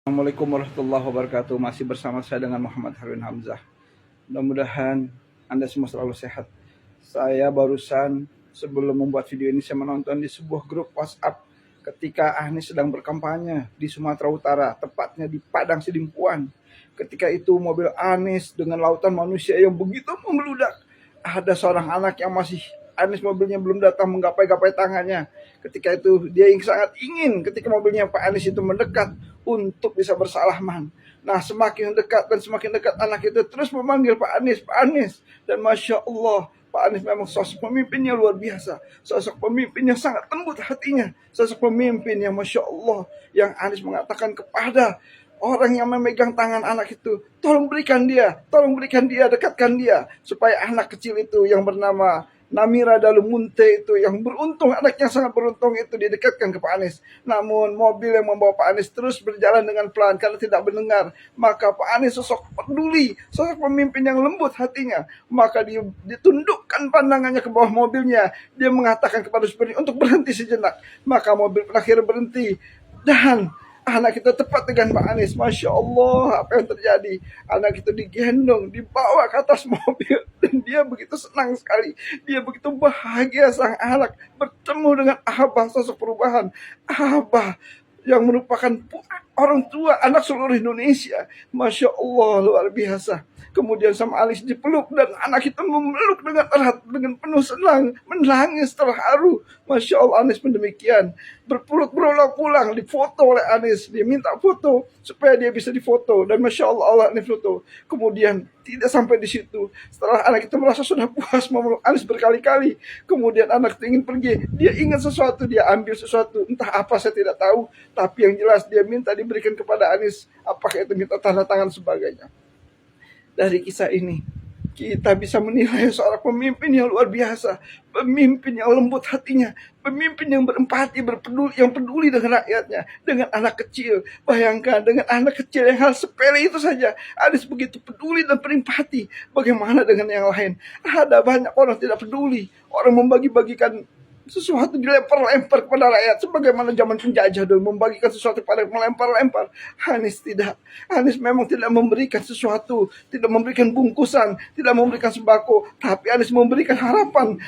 Assalamualaikum warahmatullahi wabarakatuh. Masih bersama saya dengan Muhammad Harwin Hamzah. Mudah-mudahan Anda semua selalu sehat. Saya barusan sebelum membuat video ini saya menonton di sebuah grup WhatsApp ketika Anies sedang berkampanye di Sumatera Utara, tepatnya di Padang Sidimpuan. Ketika itu mobil Anies dengan lautan manusia yang begitu membeludak. Ada seorang anak yang masih Anies mobilnya belum datang menggapai-gapai tangannya. Ketika itu dia yang sangat ingin ketika mobilnya Pak Anies itu mendekat untuk bisa bersalaman. Nah, semakin dekat dan semakin dekat anak itu terus memanggil Pak Anies, Pak Anies. Dan Masya Allah, Pak Anies memang sosok pemimpinnya luar biasa. Sosok pemimpin yang sangat lembut hatinya. Sosok pemimpin yang Masya Allah, yang Anies mengatakan kepada orang yang memegang tangan anak itu, tolong berikan dia, dekatkan dia. Supaya anak kecil itu yang bernama Namira Dalumunte itu yang beruntung, anaknya sangat beruntung itu didekatkan ke Pak Anies. Namun mobil yang membawa Pak Anies terus berjalan dengan pelan karena tidak mendengar. Maka Pak Anies sosok peduli, sosok pemimpin yang lembut hatinya. Maka ditundukkan pandangannya ke bawah mobilnya. Dia mengatakan kepada supirnya untuk berhenti sejenak. Maka mobil akhirnya berhenti. Dan anak itu tepat dengan Pak Anies. Masya Allah, apa yang terjadi? Anak itu digendong, dibawa ke atas mobil. Dan dia begitu senang sekali. Dia begitu bahagia sang anak bertemu dengan Abah, sosok perubahan. Abah yang merupakan orang tua anak seluruh Indonesia. Masya Allah, luar biasa. Kemudian sama Anies dipeluk dan anak itu memeluk dengan erat, dengan penuh senang, menangis terharu. Masya Allah, Anies pun demikian. Berpeluk berulang pulang, difoto oleh Anies. Dia minta foto supaya dia bisa difoto. Dan Masya Allah, Anies foto. Kemudian tidak sampai di situ. Setelah anak itu merasa sudah puas memeluk Anies berkali-kali. Kemudian anak itu ingin pergi. Dia ingat sesuatu, dia ambil sesuatu. Entah apa saya tidak tahu. Tapi yang jelas dia minta diberikan kepada Anies. Apakah itu minta tanda tangan sebagainya. Dari kisah ini kita bisa menilai seorang pemimpin yang luar biasa, pemimpin yang lembut hatinya, pemimpin yang berempati, yang peduli dengan rakyatnya, dengan anak kecil. Bayangkan dengan anak kecil yang hal sepele itu saja Anies begitu peduli dan berempati. Bagaimana dengan yang lain? Ada banyak orang tidak peduli, orang membagi-bagikan sesuatu dilempar-lempar kepada rakyat sebagaimana zaman penjajah dulu membagikan sesuatu pada melempar-lempar. Anies tidak. Anies memang tidak memberikan sesuatu, tidak memberikan bungkusan, tidak memberikan sembako, tapi Anies memberikan harapan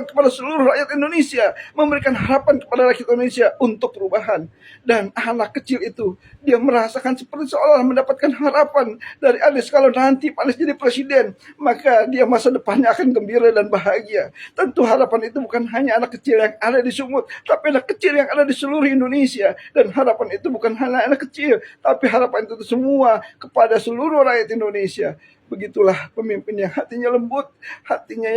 kepada seluruh rakyat Indonesia, memberikan harapan kepada rakyat Indonesia untuk perubahan. Dan anak kecil itu dia merasakan seperti seolah mendapatkan harapan dari Anies. Kalau nanti Anies jadi presiden, maka dia masa depannya akan gembira dan bahagia. Tentu harapan itu bukan hanya anak kecil yang ada di Sumut, tapi anak kecil yang ada di seluruh Indonesia. Dan harapan itu bukan hanya anak kecil, tapi harapan itu semua kepada seluruh rakyat Indonesia. Begitulah pemimpin yang hatinya lembut, hatinya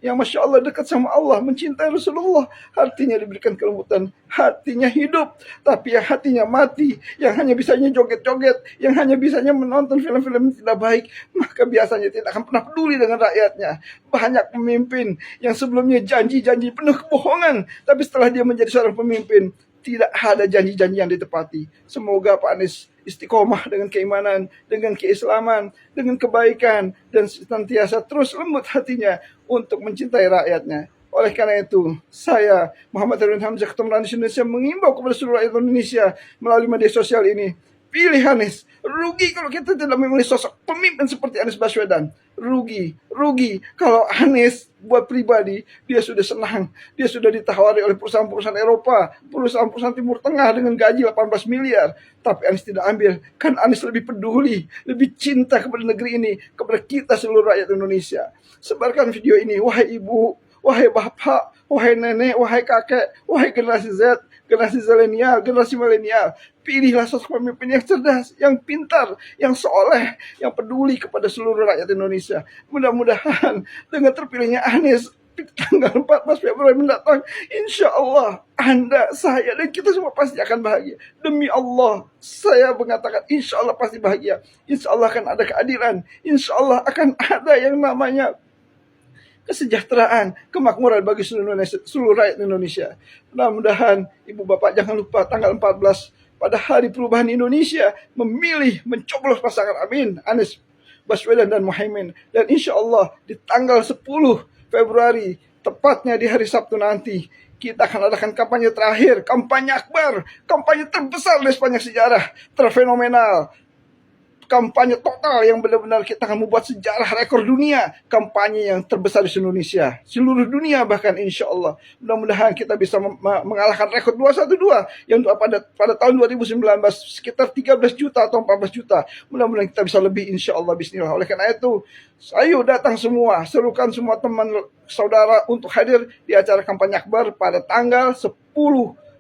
yang Masya Allah dekat sama Allah, mencintai Rasulullah, hatinya diberikan kelembutan, hatinya hidup, tapi yang hatinya mati, yang hanya bisanya joget-joget, yang hanya bisanya menonton film-film yang tidak baik, maka biasanya tidak akan pernah peduli dengan rakyatnya. Banyak pemimpin yang sebelumnya janji-janji penuh kebohongan, tapi setelah dia menjadi seorang pemimpin, tidak ada janji-janji yang ditepati. Semoga Pak Anies istiqomah dengan keimanan, dengan keislaman, dengan kebaikan, dan senantiasa terus lembut hatinya untuk mencintai rakyatnya. Oleh karena itu, saya Muhammad Harwin Hamzah, Ketua Anies Indonesia, mengimbau kepada seluruh rakyat Indonesia melalui media sosial ini, pilih Anies. Rugi kalau kita tidak memilih sosok pemimpin seperti Anies Baswedan. Rugi kalau Anies buat pribadi, dia sudah senang, dia sudah ditawari oleh perusahaan-perusahaan Eropa, perusahaan-perusahaan Timur Tengah dengan gaji 18 miliar, tapi Anies tidak ambil. Kan Anies lebih peduli, lebih cinta kepada negeri ini, kepada kita seluruh rakyat Indonesia. Sebarkan video ini, wahai ibu, wahai bapak, wahai nenek, wahai kakek, wahai generasi Z, generasi zilenial, generasi milenial. Pilihlah sosok pemimpin yang cerdas, yang pintar, yang soleh, yang peduli kepada seluruh rakyat Indonesia. Mudah-mudahan dengan terpilihnya Anies tanggal 14 Februari mendatang, insya Allah Anda, saya, dan kita semua pasti akan bahagia. Demi Allah, saya mengatakan insya Allah pasti bahagia. Insya Allah akan ada keadilan. Insya Allah akan ada yang namanya kesejahteraan, kemakmuran bagi seluruh rakyat Indonesia. Mudah-mudahan Ibu Bapak jangan lupa tanggal 14 pada hari perubahan Indonesia memilih, mencoblos pasangan Amin, Anies Baswedan dan Muhaimin. Dan insya Allah di tanggal 10 Februari, tepatnya di hari Sabtu nanti, kita akan adakan kampanye terakhir, kampanye akbar, kampanye terbesar di sepanjang sejarah, terfenomenal, kampanye total yang benar-benar kita akan membuat sejarah rekor dunia, kampanye yang terbesar di Indonesia, seluruh dunia bahkan insya Allah. Mudah-mudahan kita bisa mengalahkan rekor 212 yang pada tahun 2019 sekitar 13 juta atau 14 juta. Mudah-mudahan kita bisa lebih insya Allah bismillah. Oleh karena itu, ayo datang semua, serukan semua teman saudara untuk hadir di acara kampanye akbar pada tanggal 10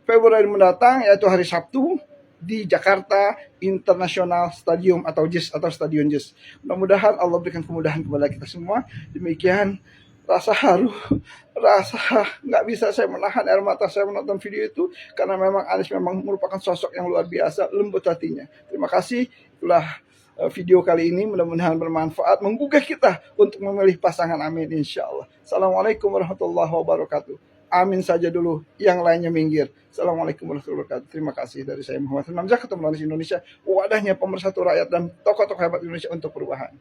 Februari mendatang, yaitu hari Sabtu, di Jakarta International Stadium atau JIS atau Stadion JIS. Mudah-mudahan Allah berikan kemudahan kepada kita semua. Demikian rasa haru, rasa nggak bisa saya menahan air mata saya menonton video itu, karena memang Anies memang merupakan sosok yang luar biasa, lembut hatinya. Terima kasih. Itulah video kali ini, mudah-mudahan bermanfaat, menggugah kita untuk memilih pasangan. Amin insya Allah. Assalamualaikum warahmatullahi wabarakatuh. Amin saja dulu, yang lainnya minggir. Assalamualaikum warahmatullahi wabarakatuh. Terima kasih dari saya Muhammad Hamzah, Ketua Majelis Indonesia, wadahnya pemersatu rakyat dan tokoh-tokoh hebat Indonesia untuk perubahan.